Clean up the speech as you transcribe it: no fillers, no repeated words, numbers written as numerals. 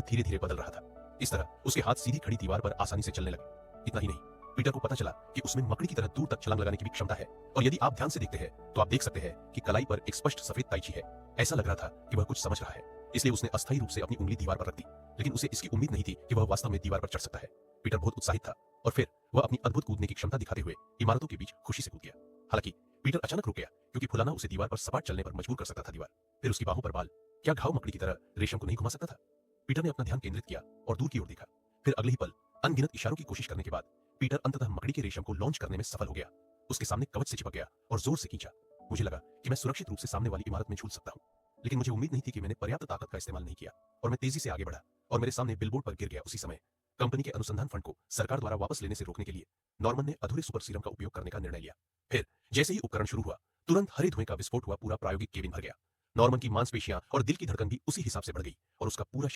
धीरे धीरे बदल रहा था। इस तरह उसके हाथ सीधी खड़ी दीवार पर आसानी से चलने लगे। इतना ही नहीं, पीटर को पता चला कि उसमें मकड़ी की तरह दूर तक छलांग लगाने की भी क्षमता है। और यदि आप ध्यान से देखते हैं तो आप देख सकते हैं कि कलाई पर एक स्पष्ट सफेद ताइची है। ऐसा लग रहा था कि वह कुछ समझ रहा है, इसलिए उसने अस्थायी रूप से अपनी उंगली दीवार पर रख दी। लेकिन उसे इसकी उम्मीद नहीं थी कि वह वास्तव में दीवार पर चढ़ सकता है। पीटर बहुत उत्साहित था और फिर वह अपनी अद्भुत कूदने की क्षमता दिखाते हुए इमारतों के बीच खुशी से कूद गया। हालांकि पीटर अचानक रुक गया क्योंकि फुलाना उसे दीवार पर सपाट चलने पर मजबूर कर सकता था। दीवार फिर उसकी बाहों पर बाल, क्या घाव मकड़ी की तरह रेशम को नहीं घुमा सकता था? पीटर ने अपना ध्यान केंद्रित किया और दूर की ओर देखा। फिर अगले ही पल अनगिनत इशारों की कोशिश करने के बाद पीटर अंततः मकड़ी के रेशम को लॉन्च करने में सफल हो गया। उसके सामने कवच से चिपक गया और जोर से खींचा। मुझे लगा कि मैं सुरक्षित रूप से सामने वाली इमारत में झूल सकता हूं, लेकिन मुझे उम्मीद नहीं थी कि मैंने पर्याप्त ताकत का इस्तेमाल नहीं किया और मैं तेजी से आगे बढ़ा और मेरे सामने बिलबोर्ड पर गिर गया। उसी समय कंपनी के अनुसंधान फंड को सरकार द्वारा वापस लेने से रोकने के लिए नॉर्मन ने अधूरे सुपर सीरम का उपयोग करने का निर्णय लिया। फिर जैसे ही उपकरण शुरू हुआ, तुरंत हरे धुएं का विस्फोट हुआ। पूरा प्रायोगिक केबिन भर गया। नॉर्मन की मांसपेशियां और दिल की धड़कन भी उसी हिसाब से बढ़ गई और उसका पूरा